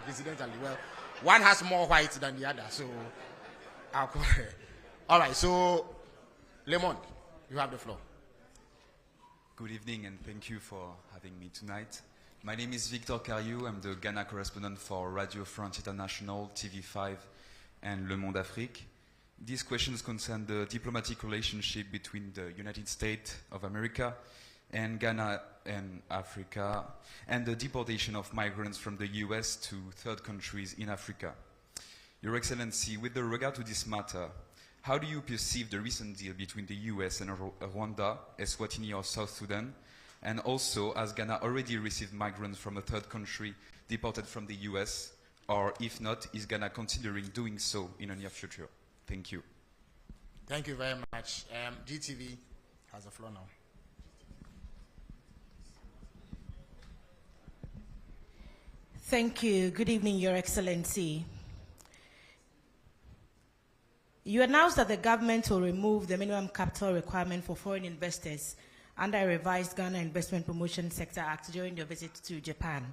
incidentally. Well, one has more white than the other, so I'll call her. All right, so Lemon, you have the floor. Good evening and thank you for having me tonight. My name is Victor Cariou. I'm the Ghana correspondent for Radio France International, TV5 and Le Monde Afrique. These questions concern the diplomatic relationship between the United States of America and Ghana and Africa, and the deportation of migrants from the US to third countries in Africa. Your Excellency, with regard to this matter, how do you perceive the recent deal between the US and Rwanda, Eswatini or South Sudan? And also, has Ghana already received migrants from a third country deported from the US? Or if not, is Ghana considering doing so in the near future? Thank you. Thank you very much. GTV has the floor now. Thank you. Good evening, Your Excellency. You announced that the government will remove the minimum capital requirement for foreign investors under a revised Ghana Investment Promotion Sector Act during your visit to Japan.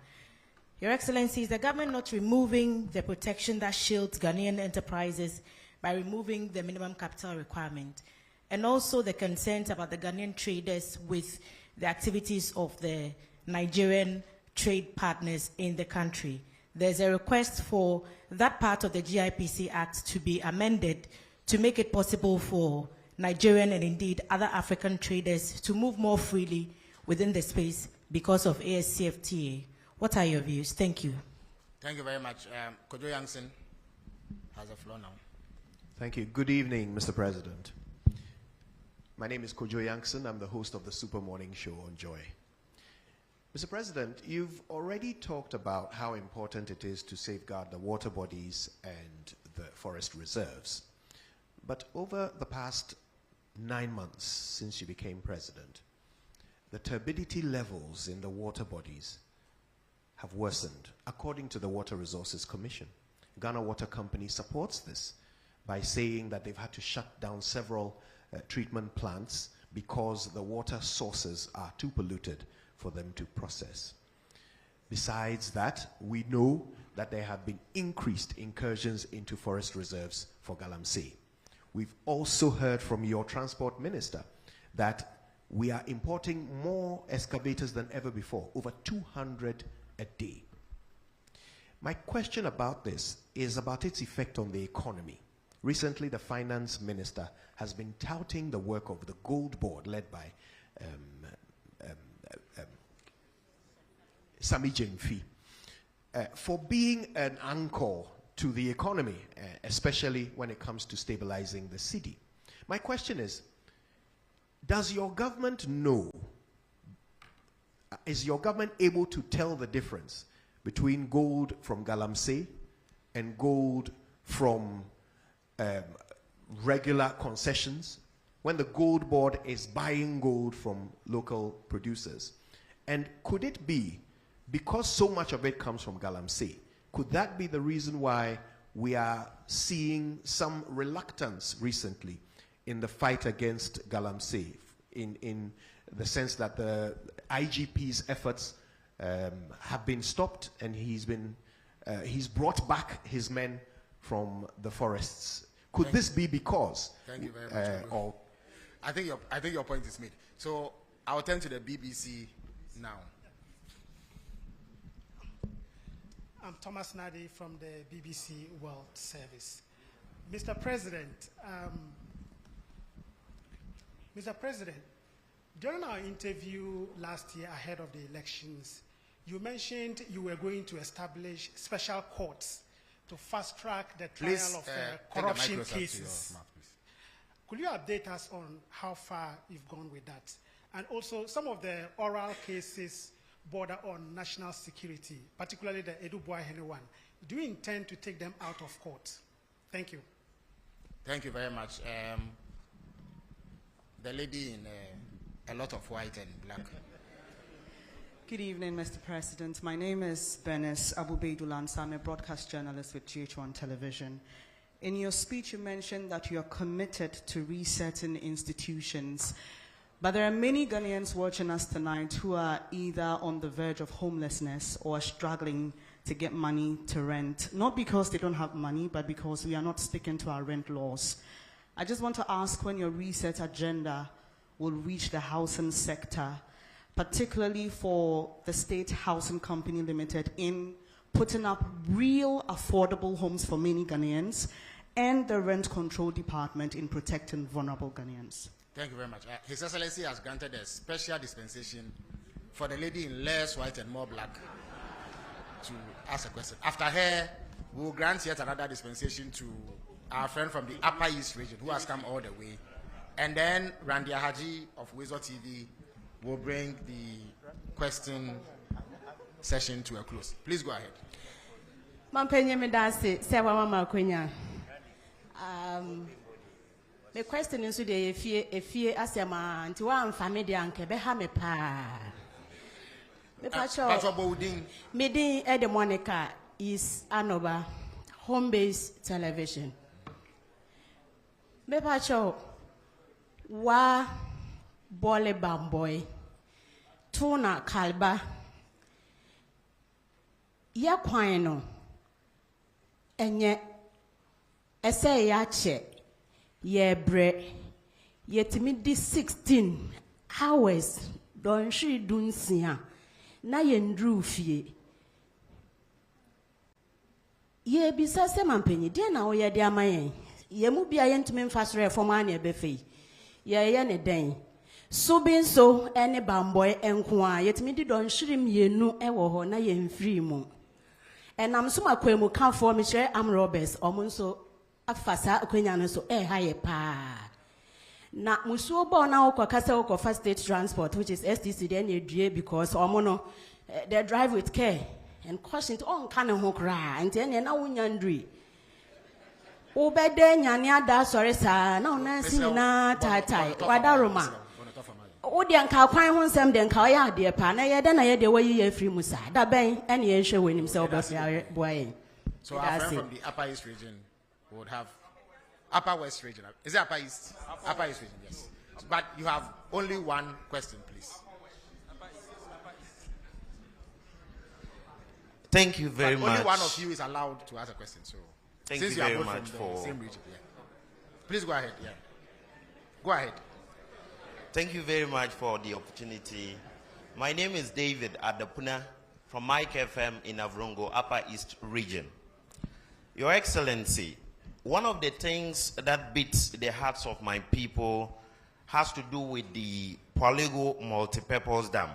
Your Excellency, is the government not removing the protection that shields Ghanaian enterprises by removing the minimum capital requirement? And also the concerns about the Ghanaian traders with the activities of the Nigerian trade partners in the country. There's a request for that part of the GIPC Act to be amended to make it possible for Nigerian and indeed other African traders to move more freely within the space because of ASCFTA. What are your views? Thank you. Thank you very much. Kojo Yankson has the floor now. Thank you. Good evening, Mr. President. My name is Kojo Yankson. I'm the host of the Super Morning Show on Joy. Mr. President, you've already talked about how important it is to safeguard the water bodies and the forest reserves. But over the past 9 months since you became president, the turbidity levels in the water bodies have worsened, according to the Water Resources Commission. Ghana Water Company supports this by saying that they've had to shut down several treatment plants because the water sources are too polluted for them to process. Besides that, we know that there have been increased incursions into forest reserves for Galamsey. We've also heard from your transport minister that we are importing more excavators than ever before, over 200 a day. My question about this is about its effect on the economy. Recently, the finance minister has been touting the work of the Gold Board led by Sami Jemfi for being an anchor to the economy, especially when it comes to stabilizing the city. My question is, does your government know, is your government able to tell the difference between gold from Galamsey and gold from regular concessions when the Gold Board is buying gold from local producers? And could it be, because so much of it comes from Galamsey, could that be the reason why we are seeing some reluctance recently in the fight against Galamsey, in the sense that the IGP's efforts have been stopped and he's brought back his men from the forests? Could this be because? Thank you very much. I think your point is made. So I'll turn to the BBC now. I'm Thomas Nadi from the BBC World Service. Mr. President, during our interview last year ahead of the elections, you mentioned you were going to establish special courts to fast-track the trial of corruption cases. Could you update us on how far you've gone with that? And also, some of the oral cases border on national security, particularly the Edu Boahene one. Do you intend to take them out of court? Thank you. Thank you very much. The lady in a lot of white and black. Good evening, Mr. President. My name is Bernice Abubeidulansa. I'm a broadcast journalist with GH1 Television. In your speech, you mentioned that you are committed to resetting institutions. But there are many Ghanaians watching us tonight who are either on the verge of homelessness or struggling to get money to rent, not because they don't have money, but because we are not sticking to our rent laws. I just want to ask when your reset agenda will reach the housing sector, particularly for the State Housing Company Limited in putting up real affordable homes for many Ghanaians, and the Rent Control Department in protecting vulnerable Ghanaians. Thank you very much. His Excellency has granted a special dispensation for the lady in less white and more black to ask a question. After her, we will grant yet another dispensation to our friend from the Upper East region who has come all the way. And then Randy Haji of Wezo TV will bring the question session to a close. Please go ahead. The question is today if you ask a man to one family and Kebehame pa. Meeting Eddie Monica is Anoba home based television. Bepacho wa bole bamboy tuna kalba ya kwano enye ese ya che ye bre yetimi di 16 hours don shi dunsia na ye ndru fie ye bisa se mampenyi de na wo ye de amayen ye mu bia ye ntumi mfasore foma na ebefe ye ne den so bin so ene bamboy enko a yetimi di don shirim yenu ewo ho na ye mfiri mu enam so makwemu kanfo me hye am robbers omunso afasa akwenya no so haye pa na musuo bo na ukokasa ukofa state transport which is STC then edue because omono they drive with care and caution to on kan ho kra and then na wonya ndri obede nyane ada sori sa na onansi na tatai wadaroma odi anka kwan ho nsem de nka oya ade pa na ye de na ye de wayi ye free musa da ben ene ye hwe wenim se obafia boy. So our friend from the Upper East region would have Upper West region. Is it Upper East? Upper East region, yes. But you have only one question, please. Thank you very much. Only one of you is allowed to ask a question. So thank since you you very are much from the for same region, yeah. Please go ahead. Yeah. Go ahead. Thank you very much for the opportunity. My name is David Adapuna from Mike FM in Avrongo, Upper East region. Your Excellency, one of the things that beats the hearts of my people has to do with the Polego Multipurpose Dam.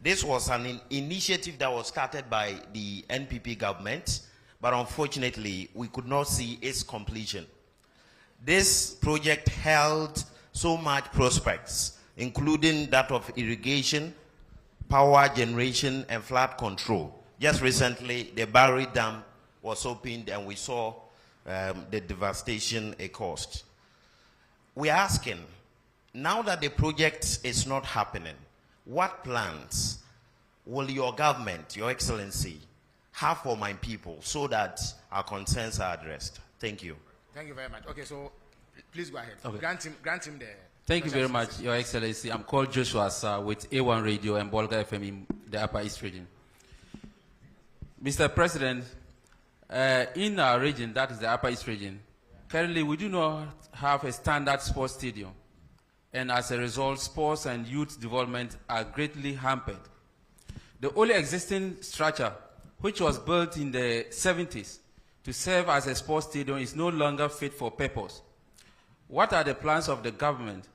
This was an initiative that was started by the NPP government, but unfortunately, we could not see its completion. This project held so much prospects, including that of irrigation, power generation, and flood control. Just recently, the Barry Dam was opened and we saw the devastation it caused. We're asking, now that the project is not happening, what plans will your government, your Excellency, have for my people so that our concerns are addressed? Thank you. Thank you very much. Okay, so please go ahead. Okay. Grant him the... Thank you very much, Your Excellency. I'm called Joshua Sir with A1 Radio and Bolga FM in the Upper East region. Mr. President, in our region, that is the Upper East region, currently we do not have a standard sports stadium. And as a result, sports and youth development are greatly hampered. The only existing structure, which was built in the 70s to serve as a sports stadium, is no longer fit for purpose. What are the plans of the government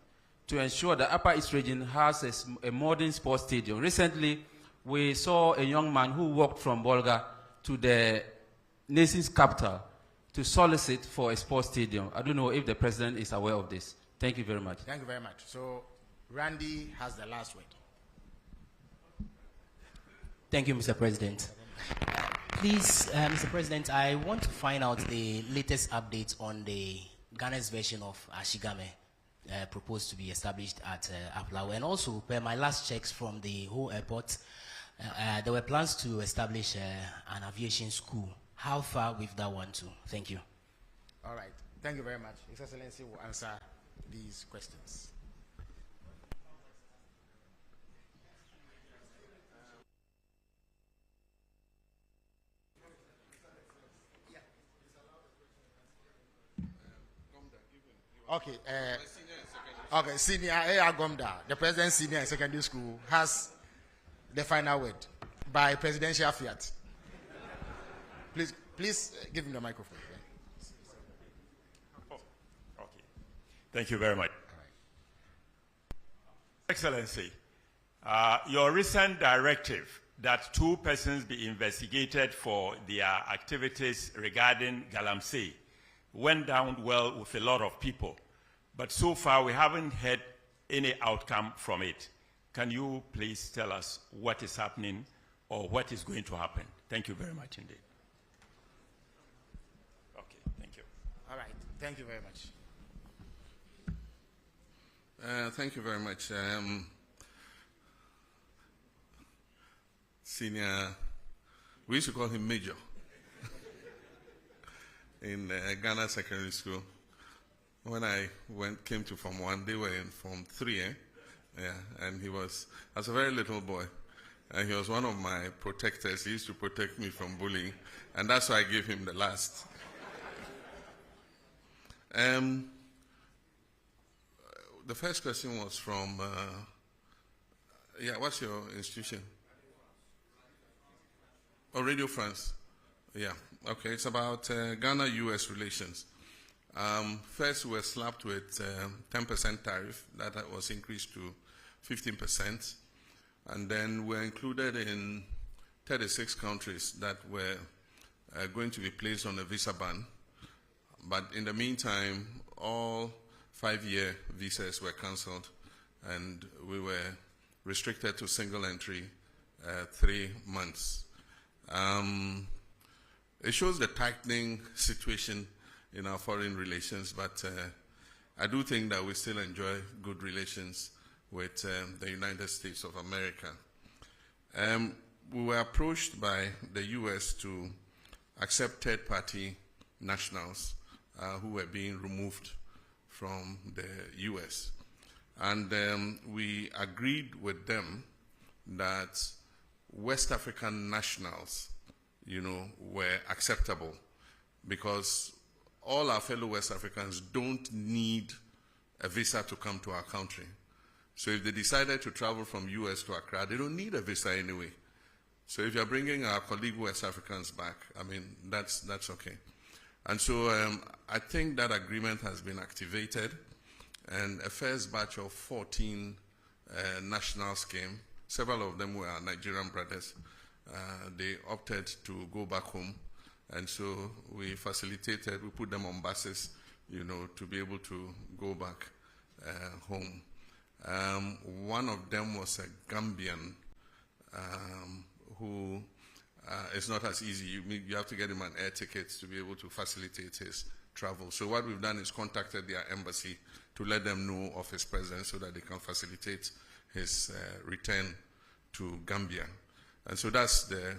to ensure the Upper East region has a modern sports stadium? Recently, we saw a young man who walked from Bolga to the nation's capital to solicit for a sports stadium. I don't know if the president is aware of this. Thank you very much. Thank you very much. So, Randy has the last word. Thank you, Mr. President. Please, Mr. President, I want to find out the latest updates on the Ghana's version of Ashigame proposed to be established at Aplawa. And also, per my last checks from the whole airport, there were plans to establish an aviation school. How far with that one too? Thank you. All right. Thank you very much. His Excellency will answer these questions. Okay. Okay, Senior A.R. Gomda, the president senior in secondary school, has the final word by presidential fiat. Please give him the microphone. Oh, okay. Thank you very much. Excellency, your recent directive that 2 persons be investigated for their activities regarding Galamsey went down well with a lot of people. But so far, we haven't had any outcome from it. Can you please tell us what is happening or what is going to happen? Thank you very much indeed. Okay, thank you. All right, thank you very much. Thank you very much. Senior, we used to call him Major in Ghana Secondary School. When I came to Form 1, they were in Form 3, Yeah, and he was, as a very little boy, and he was one of my protectors. He used to protect me from bullying, and that's why I gave him the last. The first question was from, what's your institution? Oh, Radio France. Yeah, okay, it's about Ghana-US relations. First, we were slapped with 10% tariff that was increased to 15%, and then we're included in 36 countries that were going to be placed on a visa ban. But in the meantime, all 5-year visas were cancelled, and we were restricted to single entry 3 months. It shows the tightening situation in our foreign relations, but I do think that we still enjoy good relations with the United States of America. We were approached by the U.S. to accept third-party nationals who were being removed from the U.S. And we agreed with them that West African nationals, were acceptable because all our fellow West Africans don't need a visa to come to our country. So if they decided to travel from US to Accra, they don't need a visa anyway. So if you're bringing our colleague West Africans back, that's okay. And so I think that agreement has been activated, and a first batch of 14 nationals came. Several of them were our Nigerian brothers. They opted to go back home. And so we facilitated, we put them on buses, to be able to go back home. One of them was a Gambian who is not as easy. You have to get him an air ticket to be able to facilitate his travel. So what we've done is contacted their embassy to let them know of his presence so that they can facilitate his return to Gambia. And so that's the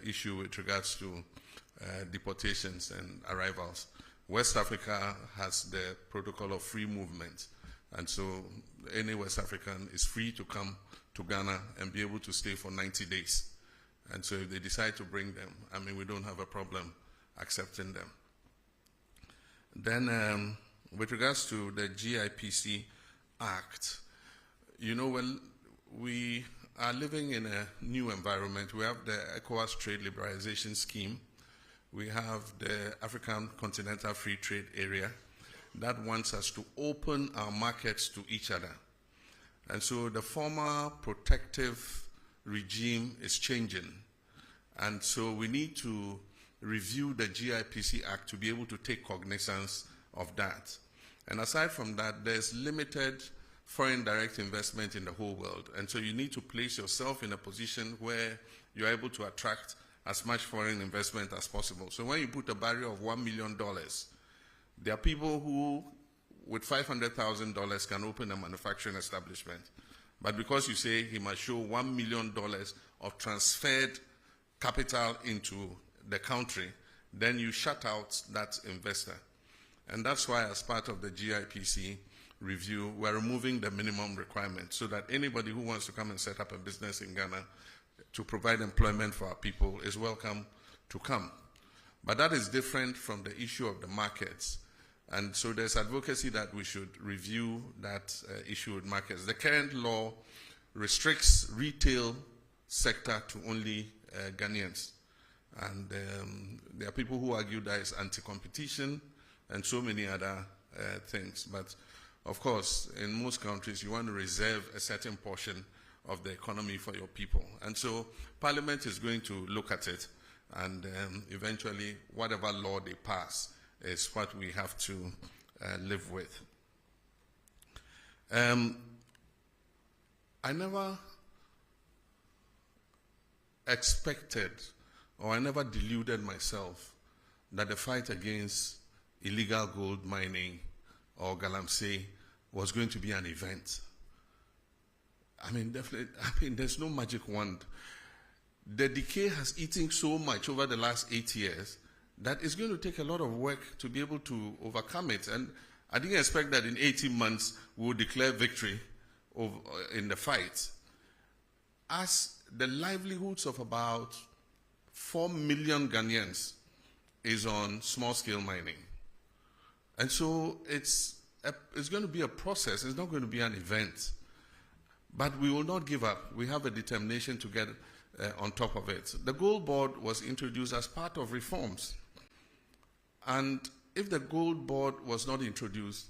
issue with regards to deportations and arrivals. West Africa has the protocol of free movement, and so any West African is free to come to Ghana and be able to stay for 90 days. And so if they decide to bring them, we don't have a problem accepting them. Then with regards to the GIPC Act, we are living in a new environment. We have the ECOWAS Trade Liberalization Scheme. We have the African Continental Free Trade Area that wants us to open our markets to each other. And so the former protective regime is changing. And so we need to review the GIPC Act to be able to take cognizance of that. And aside from that, there's limited foreign direct investment in the whole world. And so you need to place yourself in a position where you're able to attract as much foreign investment as possible. So when you put a barrier of $1 million, there are people who, with $500,000, can open a manufacturing establishment. But because you say he must show $1 million of transferred capital into the country, then you shut out that investor. And that's why, as part of the GIPC review, we're removing the minimum requirement so that anybody who wants to come and set up a business in Ghana to provide employment for our people is welcome to come. But that is different from the issue of the markets. And so there's advocacy that we should review that issue with markets. The current law restricts retail sector to only Ghanaians. And there are people who argue that it's anti-competition and so many other things. But of course, in most countries, you want to reserve a certain portion of the economy for your people. And so Parliament is going to look at it, and eventually whatever law they pass is what we have to live with. I never expected, or I never deluded myself that the fight against illegal gold mining or galamsey was going to be an event. I mean, definitely, there's no magic wand. The decay has eaten so much over the last 8 years that it's going to take a lot of work to be able to overcome it. And I didn't expect that in 18 months we would declare victory in the fight. As the livelihoods of about 4 million Ghanaians is on small-scale mining. And so it's going to be a process. It's not going to be an event. But we will not give up. We have a determination to get on top of it. The Gold Board was introduced as part of reforms. And if the Gold Board was not introduced,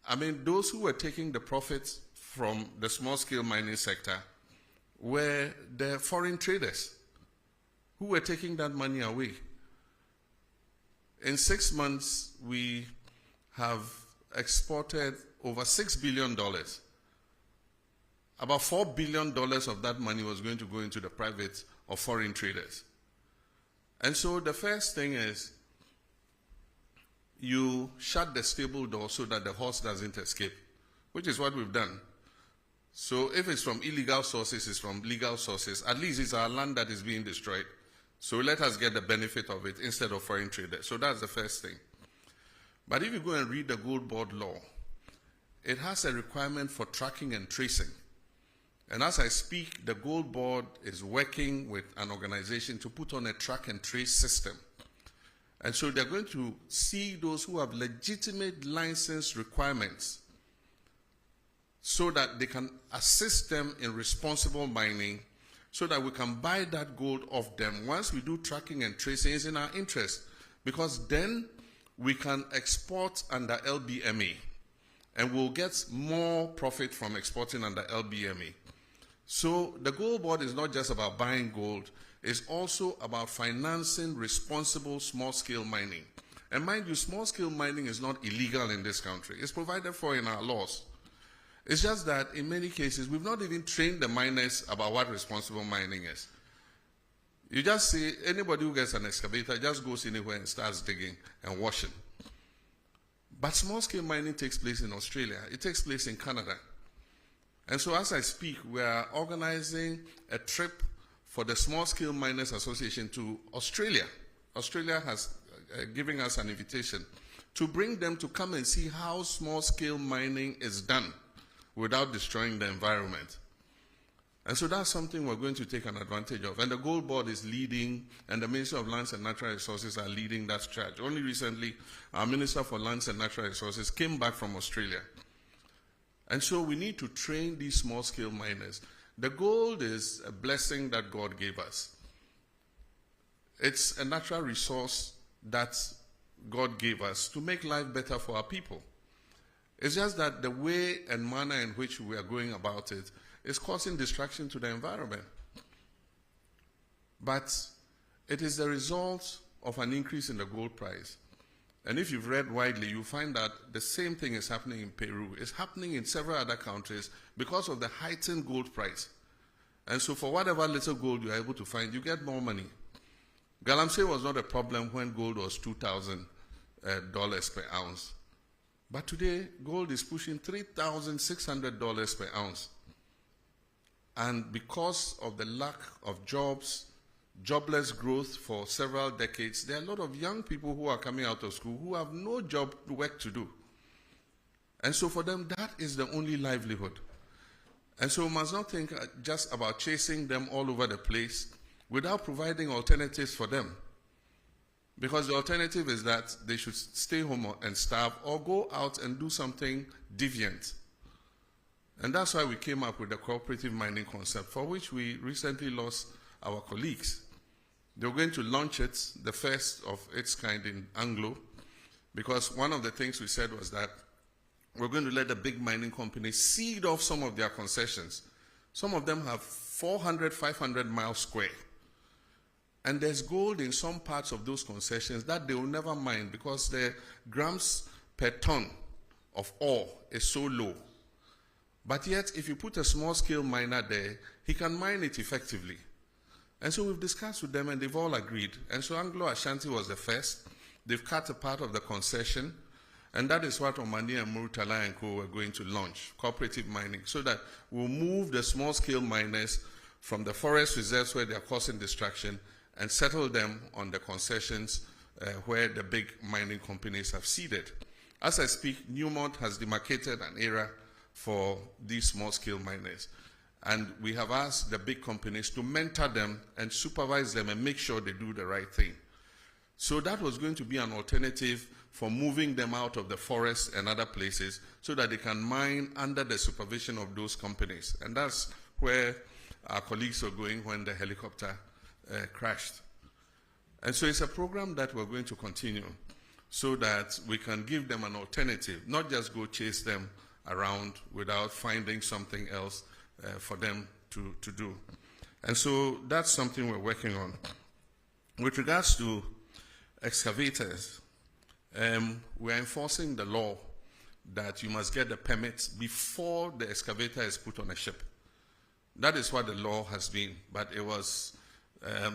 I mean, those who were taking the profits from the small-scale mining sector were the foreign traders who were taking that money away. In 6 months, we have exported over $6 billion. About $4 billion of that money was going to go into the private or foreign traders. And so the first thing is you shut the stable door so that the horse doesn't escape, which is what we've done. So if it's from illegal sources, it's from legal sources. At least it's our land that is being destroyed. So let us get the benefit of it instead of foreign traders. So that's the first thing. But if you go and read the Gold Board law, it has a requirement for tracking and tracing. And as I speak, the Gold Board is working with an organization to put on a track and trace system. And so they're going to see those who have legitimate license requirements so that they can assist them in responsible mining, so that we can buy that gold off them. Once we do tracking and tracing, it's in our interest, because then we can export under LBMA, and we'll get more profit from exporting under LBMA. So the Gold Board is not just about buying gold, it's also about financing responsible small-scale mining. And mind you, small-scale mining is not illegal in this country. It's provided for in our laws. It's just that in many cases, we've not even trained the miners about what responsible mining is. You just see anybody who gets an excavator just goes anywhere and starts digging and washing. But small-scale mining takes place in Australia. It takes place in Canada. And so as I speak, we are organizing a trip for the Small Scale Miners Association to Australia. Australia has given us an invitation to bring them to come and see how small-scale mining is done without destroying the environment. And so that's something we're going to take an advantage of. And the Gold Board is leading, and the Ministry of Lands and Natural Resources are leading that charge. Only recently, our Minister for Lands and Natural Resources came back from Australia. And so we need to train these small-scale miners. The gold is a blessing that God gave us. It's a natural resource that God gave us to make life better for our people. It's just that the way and manner in which we are going about it is causing destruction to the environment. But it is the result of an increase in the gold price. And if you've read widely, you find that the same thing is happening in Peru. It's happening in several other countries because of the heightened gold price. And so for whatever little gold you're able to find, you get more money. Galamsey was not a problem when gold was $2,000 per ounce. But today, gold is pushing $3,600 per ounce. And because of the lack of jobs, jobless growth for several decades, there are a lot of young people who are coming out of school who have no job work to do. And so for them, that is the only livelihood. And so we must not think just about chasing them all over the place without providing alternatives for them. Because the alternative is that they should stay home and starve or go out and do something deviant. And that's why we came up with the cooperative mining concept, for which we recently lost our colleagues. They were going to launch it, the first of its kind in Anglo, because one of the things we said was that we're going to let the big mining companies seed off some of their concessions. Some of them have 400, 500 miles square. And there's gold in some parts of those concessions that they will never mine because the grams per ton of ore is so low. But yet, if you put a small-scale miner there, he can mine it effectively. And so we've discussed with them, and they've all agreed. And so Anglo Ashanti was the first. They've cut a part of the concession, and that is what Omani and Murtala and Co. were going to launch, cooperative mining, so that we'll move the small-scale miners from the forest reserves where they are causing destruction and settle them on the concessions where the big mining companies have seeded. As I speak, Newmont has demarcated an area for these small-scale miners. And we have asked the big companies to mentor them and supervise them and make sure they do the right thing. So that was going to be an alternative for moving them out of the forest and other places so that they can mine under the supervision of those companies. And that's where our colleagues were going when the helicopter crashed. And so it's a program that we're going to continue so that we can give them an alternative, not just go chase them around without finding something else for them to do. And so that's something we're working on. With regards to excavators, we're enforcing the law that you must get the permits before the excavator is put on a ship. That is what the law has been, but it was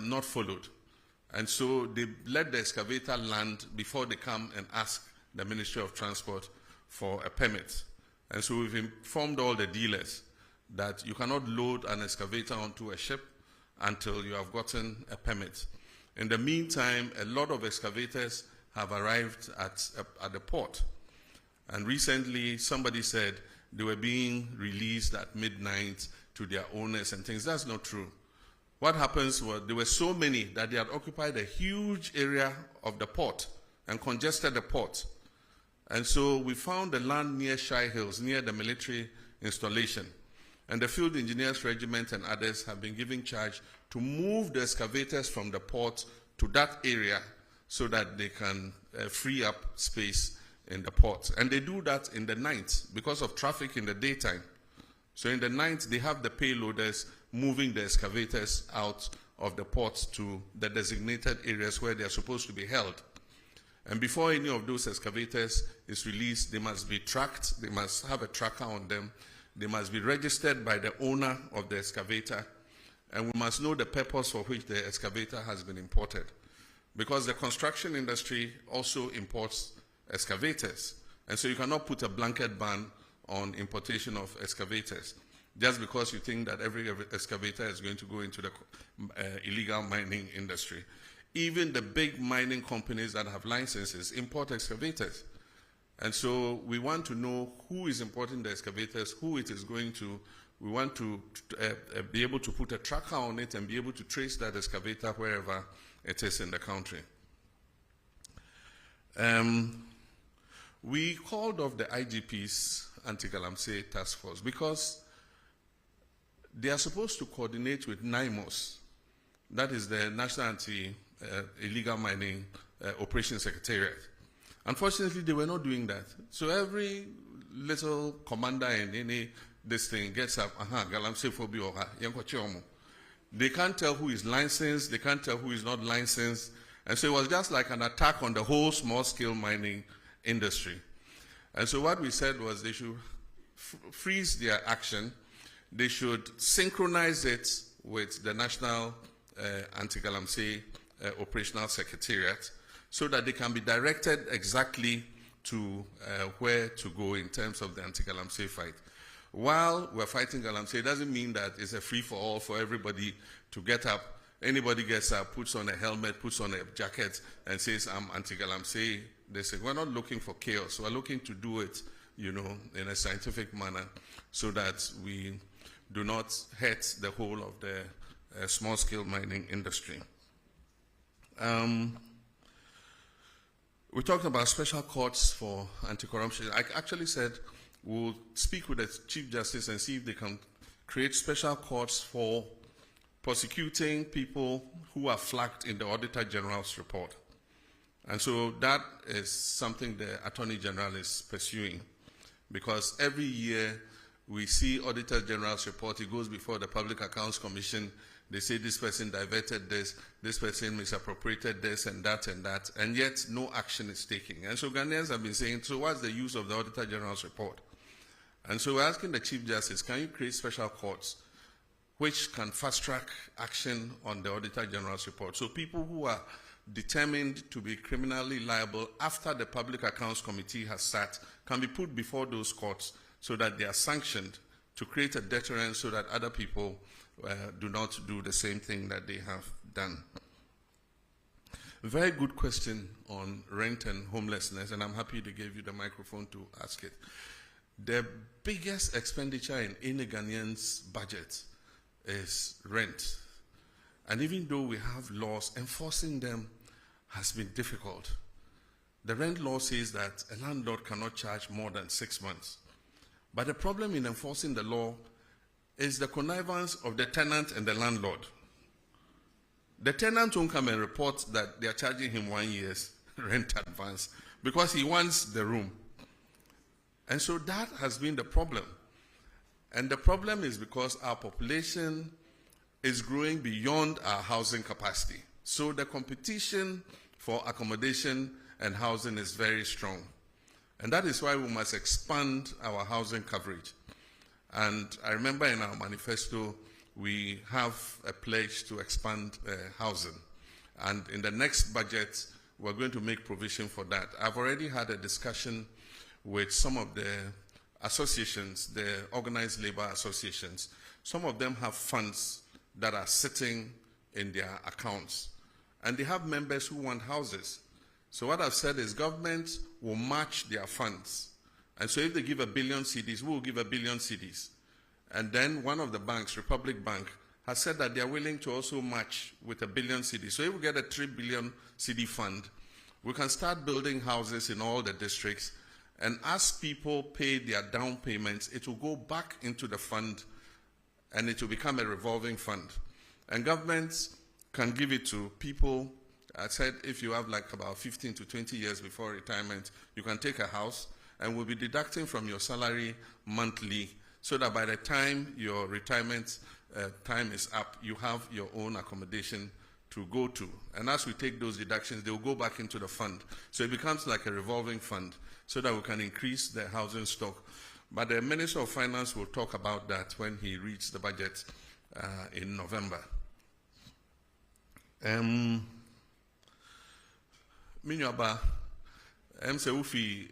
not followed. And so they let the excavator land before they come and ask the Ministry of Transport for a permit. And so we've informed all the dealers that you cannot load an excavator onto a ship until you have gotten a permit. In the meantime, a lot of excavators have arrived at the port. And recently, somebody said they were being released at midnight to their owners and things. That's not true. What happens was there were so many that they had occupied a huge area of the port and congested the port. And so we found the land near Shai Hills, near the military installation. And the Field Engineers Regiment and others have been given charge to move the excavators from the port to that area so that they can free up space in the port. And they do that in the night because of traffic in the daytime. So in the night, they have the payloaders moving the excavators out of the port to the designated areas where they are supposed to be held. And before any of those excavators is released, they must be tracked, they must have a tracker on them, they must be registered by the owner of the excavator, and we must know the purpose for which the excavator has been imported. Because the construction industry also imports excavators, and so you cannot put a blanket ban on importation of excavators just because you think that every excavator is going to go into the illegal mining industry. Even the big mining companies that have licenses import excavators. And so we want to know who is importing the excavators, who it is going to. We want to be able to put a tracker on it and be able to trace that excavator wherever it is in the country. We called off the IGP's anti-Galamsey task force because they are supposed to coordinate with NIMOS, that is the National Anti-Illegal Mining Operations Secretariat. Unfortunately, they were not doing that. So every little commander in any this thing gets up, Galamsey phobia, they can't tell who is licensed, they can't tell who is not licensed. And so it was just like an attack on the whole small-scale mining industry. And so what we said was they should freeze their action. They should synchronize it with the National Anti-Galamsey Operational Secretariat so that they can be directed exactly to where to go in terms of the anti-Galamsey fight. While we're fighting Galamsey, it doesn't mean that it's a free-for-all for everybody to get up. Anybody gets up, puts on a helmet, puts on a jacket, and says, I'm anti-Galamsey. They say, we're not looking for chaos. We're looking to do it, in a scientific manner so that we do not hurt the whole of the small-scale mining industry. We talked about special courts for anti-corruption. I actually said we'll speak with the Chief Justice and see if they can create special courts for prosecuting people who are flagged in the Auditor General's report. And so that is something the Attorney General is pursuing, because every year we see Auditor General's report, it goes before the Public Accounts Commission, they say this person diverted this person misappropriated this and that, and yet no action is taken. And so Ghanaians have been saying, so what's the use of the Auditor General's report? And so we're asking the Chief Justice, can you create special courts which can fast-track action on the Auditor General's report? So people who are determined to be criminally liable after the Public Accounts Committee has sat can be put before those courts so that they are sanctioned to create a deterrent so that other people do not do the same thing that they have done. Very good question on rent and homelessness, and I'm happy to give you the microphone to ask it. The biggest expenditure in any Ghanaian's budget is rent. And even though we have laws, enforcing them has been difficult. The rent law says that a landlord cannot charge more than 6 months. But the problem in enforcing the law is the connivance of the tenant and the landlord. The tenant won't come and report that they are charging him 1 year's rent advance because he wants the room. And so that has been the problem. And the problem is because our population is growing beyond our housing capacity. So the competition for accommodation and housing is very strong. And that is why we must expand our housing coverage. And I remember in our manifesto, we have a pledge to expand housing. And in the next budget, we're going to make provision for that. I've already had a discussion with some of the associations, the organized labor associations. Some of them have funds that are sitting in their accounts. And they have members who want houses. So what I've said is government will match their funds. And so if they give 1 billion cedis, we will give 1 billion cedis. And then one of the banks, Republic Bank, has said that they are willing to also match with 1 billion cedis. So if we get a 3 billion cedi fund, we can start building houses in all the districts. And as people pay their down payments, it will go back into the fund and it will become a revolving fund. And governments can give it to people. I said if you have like about 15 to 20 years before retirement, you can take a house and we'll be deducting from your salary monthly so that by the time your retirement time is up, you have your own accommodation to go to. And as we take those deductions, they will go back into the fund. So it becomes like a revolving fund so that we can increase the housing stock. But the Minister of Finance will talk about that when he reads the budget in November. Minyaba, se ufi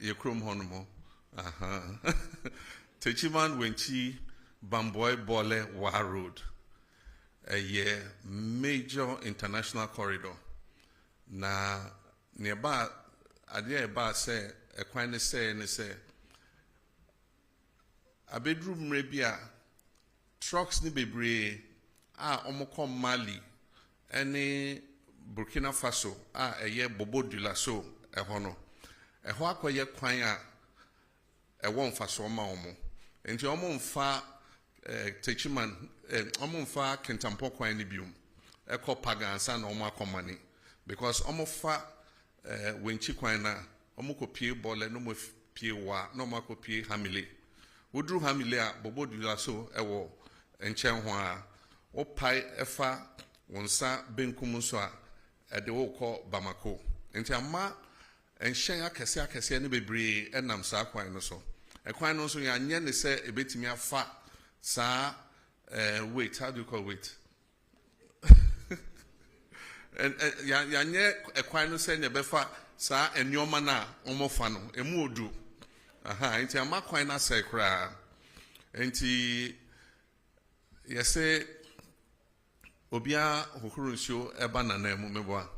yekrom honomo. Techiman wenchi Bamboy Bole Wa Road, a major international corridor. Na nearby, adia ba say a quine say and say a bedroom rebia trucks ni bebre omoko Mali any Burkina Faso a ye Bobo Dulaso a hono a hoako ye quine a one faso ma omo enti omo mfa techiman omo mfa kentampo kwan ni bium eko pagansa na omo akomani because omo fa wenchi kwan na omo ko pie bole no mo pie wa no mo ko pie hamile wodru hamile a Bobo Dulaso ewo enchen ho a o pai efa wonsa benkum so a ede wo ko Bamako enti ama enhyen akese ne bebre enam sa kwan no so ekwan no so ya nye ne se ebetimi afa sa wait, how do you call wait? And ya nye ekwan no se ne befa sa enyoma na omofa no emu odu aha enti amakwan na se kra enti yese obia hokuru nsuo eba na na emu meboa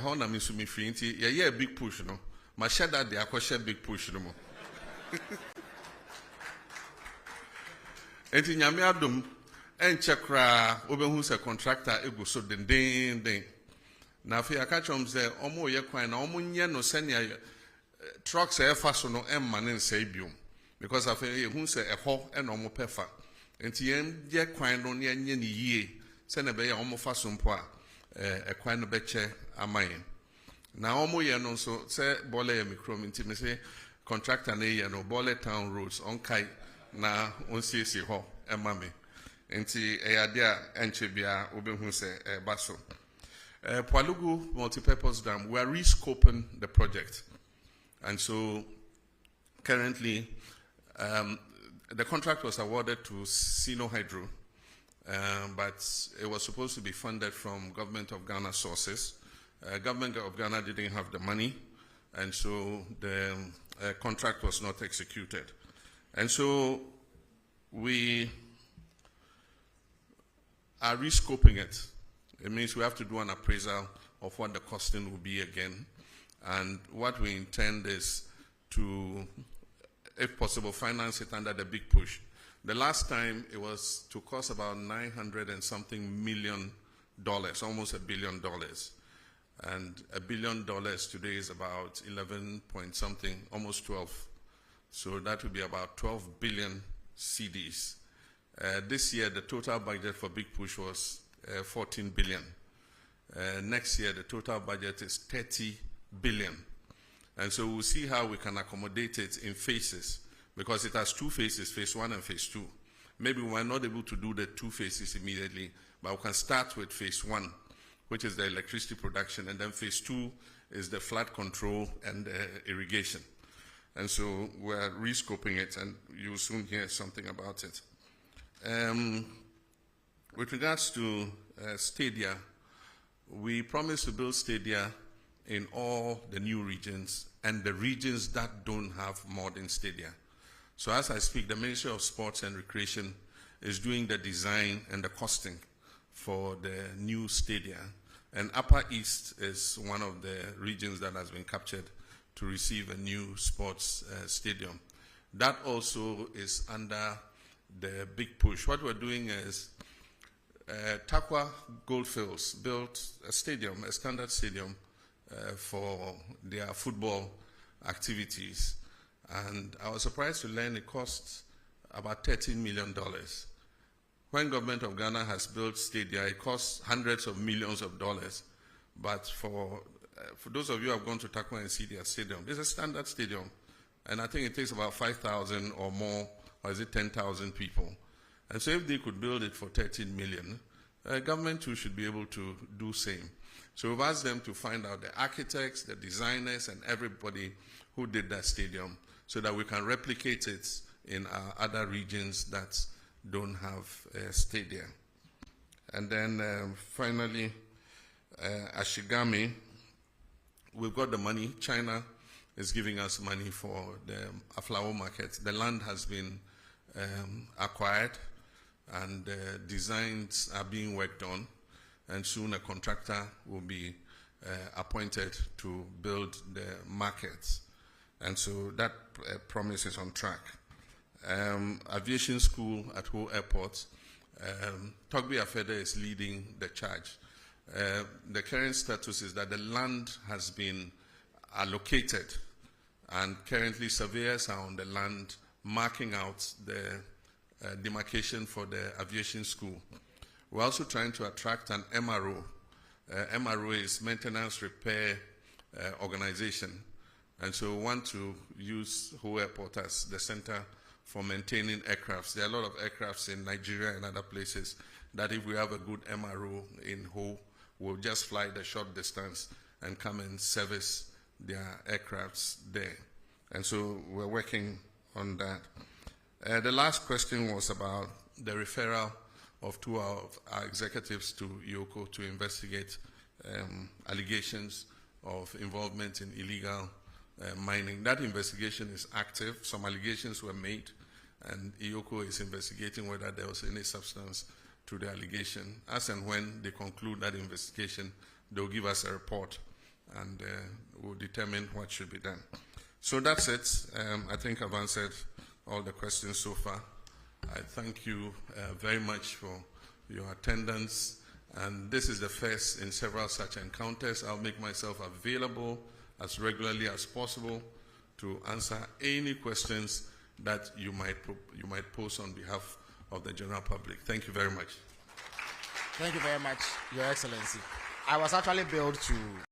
ho na misu mi free nti ye big push no ma sheda de akoshe big push no mo enti nyame adom enche kra obehu se contractor ego so den Na fi akachom say omo ye kwan na omo nye no senia trucks e fa so no emma ne nsai biom because afa ye hu say eho e no omo pefa enti ye kwan no ne nye ne yie se na be ya omo fa so mpo a kwan no be che amayen na omo ye no so se bole ye mikrom enti me say contractor na ye no bole town roads on kai na on siesie ho emma me enti eyade a enche bia obehu se baso Palugu multipurpose dam, we are rescoping the project. And so currently, the contract was awarded to Sino Hydro, but it was supposed to be funded from Government of Ghana sources. Government of Ghana didn't have the money, and so the contract was not executed. And so we are rescoping it. It means we have to do an appraisal of what the costing will be again. And what we intend is to, if possible, finance it under the big push. The last time it was to cost about $900 and something million, almost $1 billion. And $1 billion today is about 11 point something, almost 12. So that would be about 12 billion CDs. This year, the total budget for big push was 14 billion. Next year, the total budget is 30 billion. And so we'll see how we can accommodate it in phases, because it has two phases, phase 1 and phase 2. Maybe we're not able to do the two phases immediately, but we can start with phase 1, which is the electricity production, and then phase 2 is the flood control and irrigation. And so we're rescoping it, and you'll soon hear something about it. With regards to stadia, we promise to build stadia in all the new regions and the regions that don't have modern stadia. So as I speak, the Ministry of Sports and Recreation is doing the design and the costing for the new stadia. And Upper East is one of the regions that has been captured to receive a new sports stadium. That also is under the big push. What we're doing is Takwa Goldfields built a stadium, a standard stadium for their football activities. And I was surprised to learn it cost about $13 million. When government of Ghana has built stadia, it costs hundreds of millions of dollars. But for those of you who have gone to Takwa and see their stadium, it's a standard stadium. And I think it takes about 5,000 or more, or is it 10,000 people? And so if they could build it for 13 million, government too should be able to do same. So we've asked them to find out the architects, the designers, and everybody who did that stadium so that we can replicate it in our other regions that don't have a stadium. And then finally, Ashigami, we've got the money. China is giving us money for the Aflao market. The land has been acquired, and designs are being worked on, and soon a contractor will be appointed to build the markets. And so that promise is on track. Aviation school at Ho Airport, Togbi Afede is leading the charge. The current status is that the land has been allocated, and currently surveyors are on the land marking out the demarcation for the aviation school. We're also trying to attract an MRO. MRO is Maintenance Repair Organization. And so we want to use Ho Airport as the center for maintaining aircrafts. There are a lot of aircrafts in Nigeria and other places that if we have a good MRO in Ho, we'll just fly the short distance and come and service their aircrafts there. And so we're working on that. The last question was about the referral of two of our executives to IOCO to investigate allegations of involvement in illegal mining. That investigation is active. Some allegations were made, and IOCO is investigating whether there was any substance to the allegation. As and when they conclude that investigation, they'll give us a report, and we'll determine what should be done. So that's it. I think I've answered all the questions so far. I thank you very much for your attendance And this is the first in several such encounters. I'll make myself available as regularly as possible to answer any questions that you might pose on behalf of the general public. Thank you very much. Thank you very much, Your Excellency. I was actually billed to